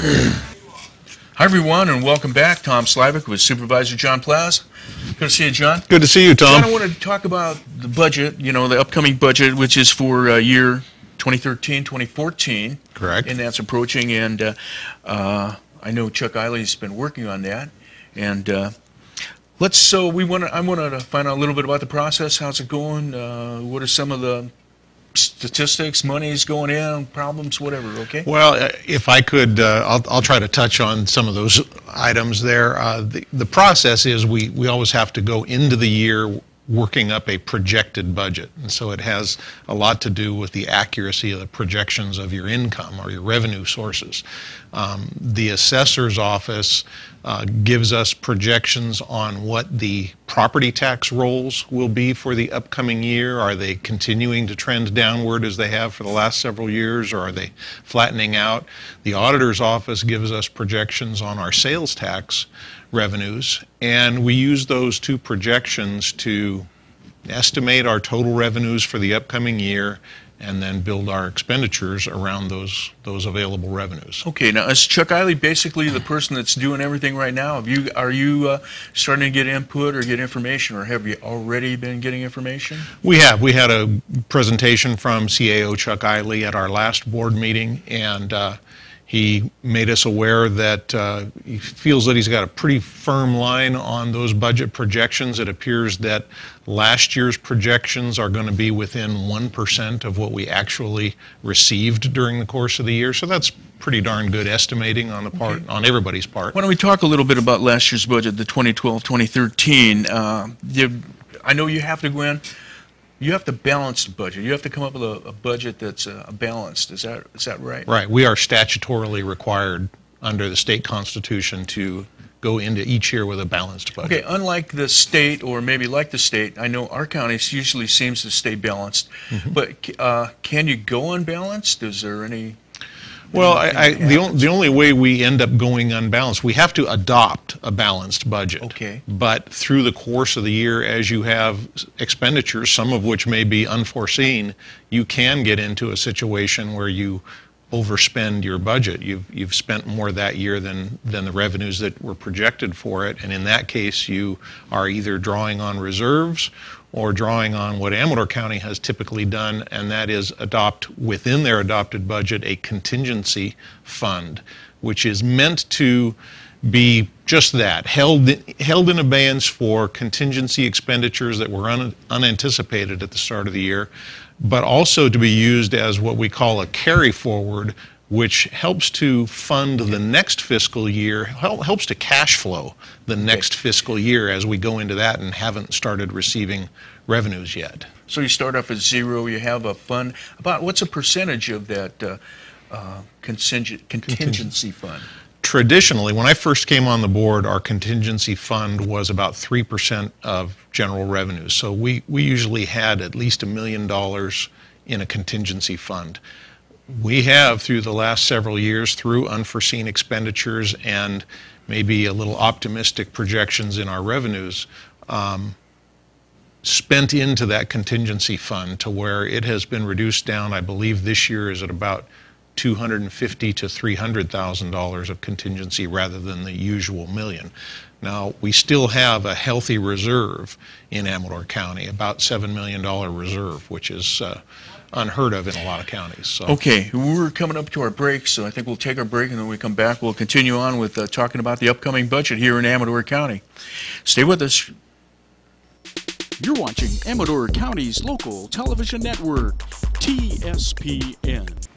Hi, everyone, and welcome back. Tom Slivick with Supervisor John Plasse. Good to see you, John. Good to see you, Tom. John, I wanted to talk about the budget, the upcoming budget, which is for year 2013, 2014. Correct. And that's approaching, and I know Chuck Eiley's been working on that. And I wanted to find out a little bit about the process. How's it going? What are some of the statistics, money's going in, problems, whatever, okay? Well, if I could, I'll try to touch on some of those items there. The process is we always have to go into the year working up a projected budget. And so it has a lot to do with the accuracy of the projections of your income or your revenue sources. The assessor's office gives us projections on what the property tax rolls will be for the upcoming year. Are they continuing to trend downward as they have for the last several years, or are they flattening out? The auditor's office gives us projections on our sales tax revenues, and we use those two projections to estimate our total revenues for the upcoming year and then build our expenditures around those available revenues. Okay, now is Chuck Eiley basically the person that's doing everything right now? Are you starting to get input or get information, or have you already been getting information? We have. We had a presentation from CAO Chuck Eiley at our last board meeting, and he made us aware that he feels that he's got a pretty firm line on those budget projections. It appears that last year's projections are going to be within 1% of what we actually received during the course of the year. So that's pretty darn good estimating on the part, on everybody's part. Why don't we talk a little bit about last year's budget, the 2012-2013. I know you have to go in. You have to balance the budget. You have to come up with a budget that's balanced. Is that right? Right. We are statutorily required under the state constitution to go into each year with a balanced budget. Okay. Unlike the state, or maybe like the state, I know our county usually seems to stay balanced. Mm-hmm. But can you go unbalanced? Is there any? Well, the only way we end up going unbalanced, we have to adopt a balanced budget. Okay. But through the course of the year, as you have expenditures, some of which may be unforeseen, you can get into a situation where you overspend your budget. You've spent more that year than the revenues that were projected for it, and in that case, you are either drawing on reserves or drawing on what Amador County has typically done, and that is adopt within their adopted budget a contingency fund, which is meant to be just that, held in abeyance for contingency expenditures that were unanticipated at the start of the year, but also to be used as what we call a carry forward, which helps to fund the next fiscal year, helps to cash flow the next fiscal year as we go into that and haven't started receiving revenues yet. So you start off at zero, you have a fund. About what's a percentage of that contingency fund? Traditionally, when I first came on the board, our contingency fund was about 3% of general revenues. So we usually had at least $1 million in a contingency fund. We have, through the last several years, through unforeseen expenditures and maybe a little optimistic projections in our revenues, spent into that contingency fund to where it has been reduced down. I believe this year is at about $250,000 to $300,000 of contingency rather than the usual $1 million. Now, we still have a healthy reserve in Amador County, about $7 million reserve, which is unheard of in a lot of counties. So. Okay, we're coming up to our break, so I think we'll take our break, and then when we come back, we'll continue on with talking about the upcoming budget here in Amador County. Stay with us. You're watching Amador County's local television network, TSPN.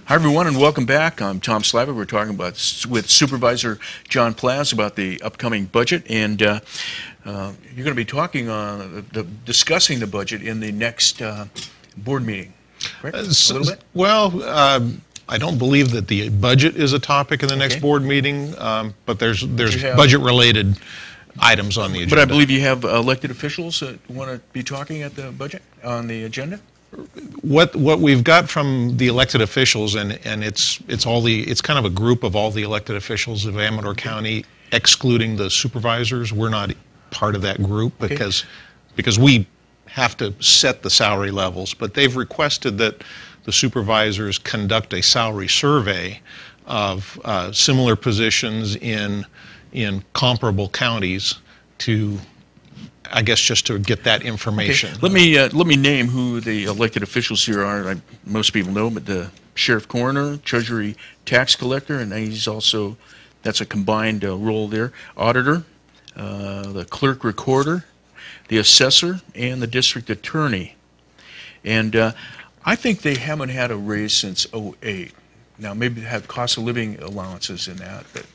Hi, everyone, and welcome back. I'm Tom Slivick. We're talking with Supervisor John Plasse about the upcoming budget, and you're going to be talking on discussing the budget in the next board meeting, right? A little bit? Well, I don't believe that the budget is a topic in the next board meeting, but there's budget-related items on the agenda. But I believe you have elected officials that want to be talking at the budget on the agenda? What we've got from the elected officials, and it's kind of a group of all the elected officials of Amador County, excluding the supervisors. We're not part of that group because we have to set the salary levels, but they've requested that the supervisors conduct a salary survey similar positions in comparable counties to, I guess, just to get that information. Okay. Let me name who the elected officials here are. Most people know, but the sheriff coroner, treasury tax collector, and he's also, that's a combined role there, auditor, the clerk recorder, the assessor, and the district attorney. And I think they haven't had a raise since '08. Now, maybe they have cost of living allowances in that, but.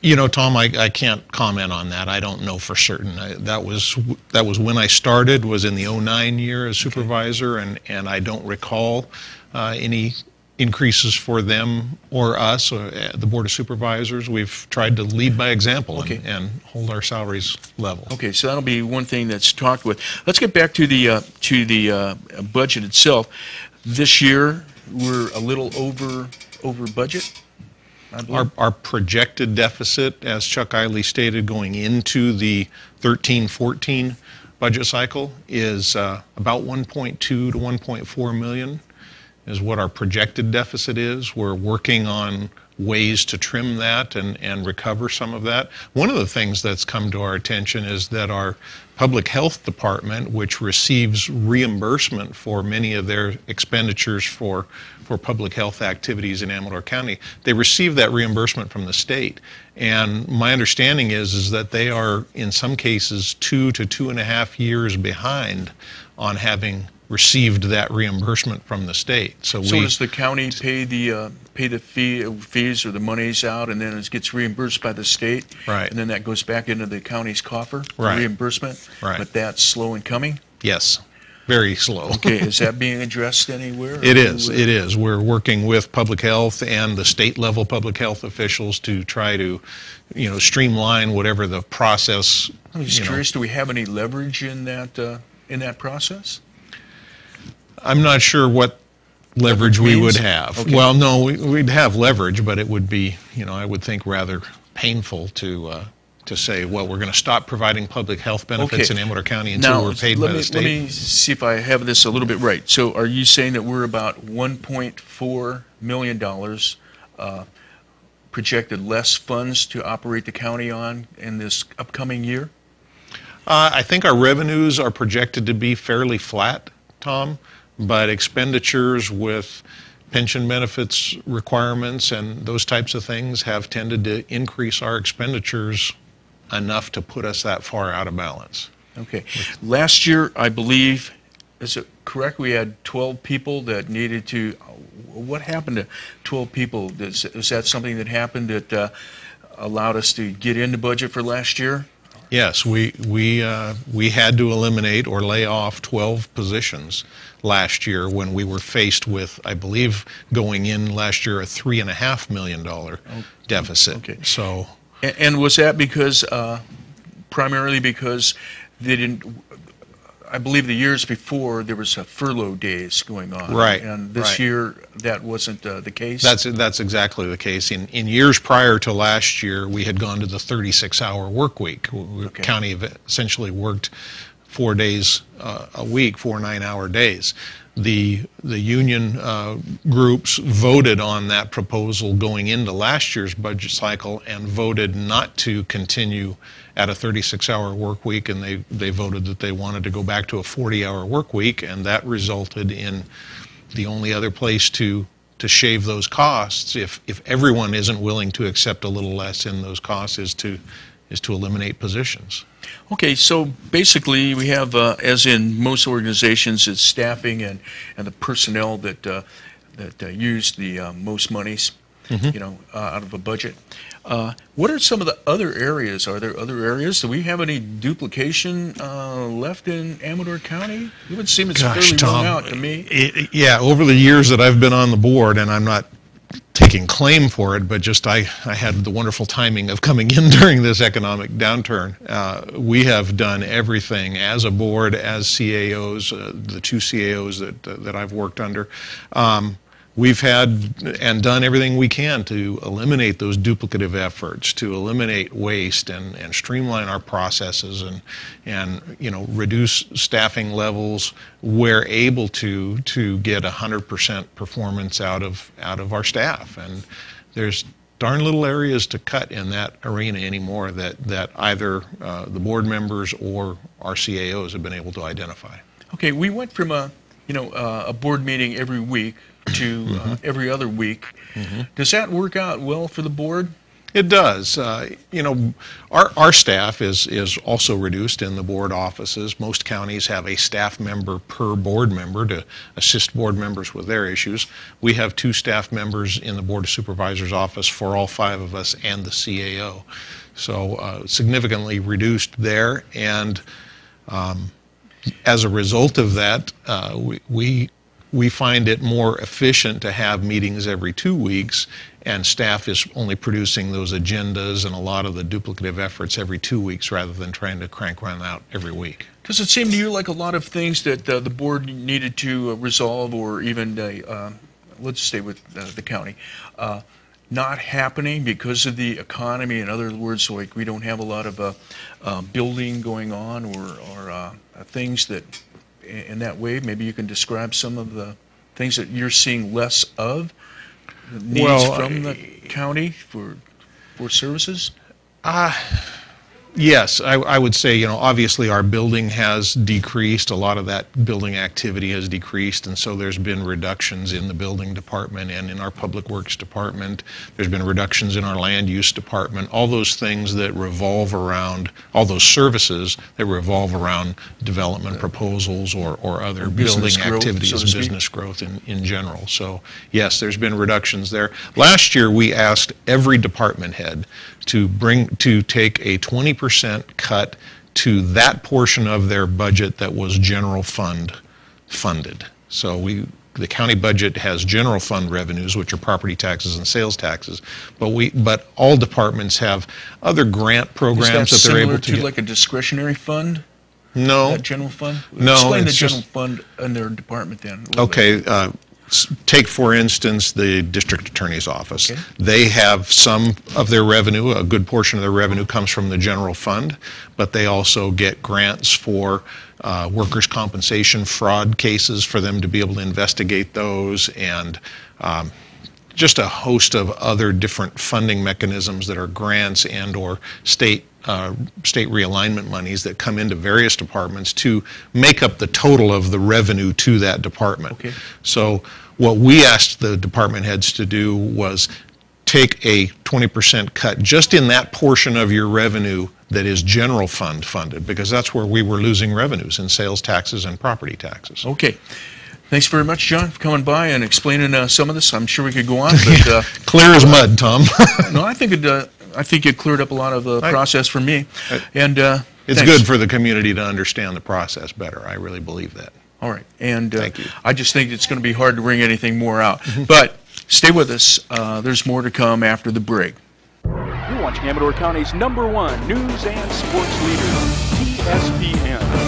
You know, Tom, I can't comment on that. I don't know for certain. That was when I started, was in the '09 year as supervisor, and I don't recall any increases for them or us, or the Board of Supervisors. We've tried to lead by example and hold our salaries level. Okay, so that'll be one thing that's talked with. Let's get back to the budget itself. This year, we're a little over budget. Our projected deficit, as Chuck Eiley stated, going into the 13-14 budget cycle is about 1.2 to 1.4 million is what our projected deficit is. We're working on ways to trim that and recover some of that. One of the things that's come to our attention is that our public health department, which receives reimbursement for many of their expenditures for public health activities in Amador County, they receive that reimbursement from the state. And my understanding is that they are, in some cases, 2 to 2.5 years behind on having received that reimbursement from the state. So does the county pay the fees or the monies out, and then it gets reimbursed by the state, right? And then that goes back into the county's coffer, right? Reimbursement, right? But that's slow in coming. Yes, very slow. Okay, is that being addressed anywhere? It is. It is. We're working with public health and the state level public health officials to try to, streamline whatever the process. I'm just curious. Do we have any leverage in that process? I'm not sure what leverage we would have. Okay. Well, no, we'd have leverage, but it would be, I would think rather painful to say, well, we're going to stop providing public health benefits in Amador County until we're paid by the state. Let me see if I have this a little bit right. So are you saying that we're about $1.4 million projected less funds to operate the county on in this upcoming year? I think our revenues are projected to be fairly flat, Tom. But expenditures with pension benefits requirements and those types of things have tended to increase our expenditures enough to put us that far out of balance. Okay. Last year, I believe, is it correct, we had 12 people that needed to, what happened to 12 people? Was that something that happened that allowed us to get into budget for last year? Yes, we had to eliminate or lay off 12 positions last year when we were faced with, I believe, going in last year a $3.5 million deficit. Okay. So, and was that because primarily because they didn't? I believe the years before there was a furlough days going on, right? And this year that wasn't the case. That's exactly the case. In years prior to last year, we had gone to the 36-hour work week. The county essentially worked 4 days a week, 4 9-hour days. The union groups voted on that proposal going into last year's budget cycle and voted not to continue at a 36-hour work week, and they voted that they wanted to go back to a 40-hour work week, and that resulted in the only other place to shave those costs, if everyone isn't willing to accept a little less in those costs, is to eliminate positions. Okay, so basically we have, as in most organizations, it's staffing and the personnel that use the most monies, out of a budget. What are some of the other areas? Are there other areas? Do we have any duplication left in Amador County? It would seem it's fairly wrung out to me. Yeah, over the years that I've been on the board, and I'm not taking claim for it, but just I had the wonderful timing of coming in during this economic downturn. We have done everything as a board, as CAOs, the 2 CAOs that I've worked under. we've had and done everything we can to eliminate those duplicative efforts, to eliminate waste and streamline our processes and reduce staffing levels where able to get 100% performance out of our staff. And there's darn little areas to cut in that arena anymore that either the board members or our CAOs have been able to identify. Okay, we went from a board meeting every week to every other week. Does that work out well for the board? It does. Our staff is also reduced in the board offices. Most counties have a staff member per board member to assist board members with their issues. We have 2 staff members in the Board of Supervisors office for all 5 of us and the CAO. So significantly reduced there, and as a result of that, we find it more efficient to have meetings every 2 weeks, and staff is only producing those agendas and a lot of the duplicative efforts every 2 weeks rather than trying to crank one out every week. Does it seem to you like a lot of things that the board needed to resolve, or even, let's stay with the county, not happening because of the economy? In other words, like we don't have a lot of building going on, or things that, in that way, maybe you can describe some of the things that you're seeing less of, needs from the county for services? Yes, I would say, obviously our building has decreased. A lot of that building activity has decreased, and so there's been reductions in the building department and in our public works department. There's been reductions in our land use department. All those things that revolve around, all those services that revolve around development proposals or other building activities, business growth in general. So yes, there's been reductions there. Last year we asked every department head to take a 20% cut to that portion of their budget that was general fund funded. So the county budget has general fund revenues, which are property taxes and sales taxes, but all departments have other grant programs that they're able to get. Like a discretionary fund? No. That general fund? No. Explain the general fund in their department then. Okay. Take, for instance, the district attorney's office. Okay. They have some of their revenue, a good portion of their revenue comes from the general fund, but they also get grants for workers' compensation fraud cases for them to be able to investigate those, and just a host of other different funding mechanisms that are grants and or state realignment monies that come into various departments to make up the total of the revenue to that department. Okay. So what we asked the department heads to do was take a 20% cut just in that portion of your revenue that is general fund funded, because that's where we were losing revenues in sales taxes and property taxes. Okay. Thanks very much, John, for coming by and explaining some of this. I'm sure we could go on, but clear as mud, Tom. No, I think it cleared up a lot of the process for me. And it's good for the community to understand the process better. I really believe that. All right. And thank you. I just think it's going to be hard to bring anything more out. But stay with us. There's more to come after the break. You're watching Amador County's #1 news and sports leader, TSPN.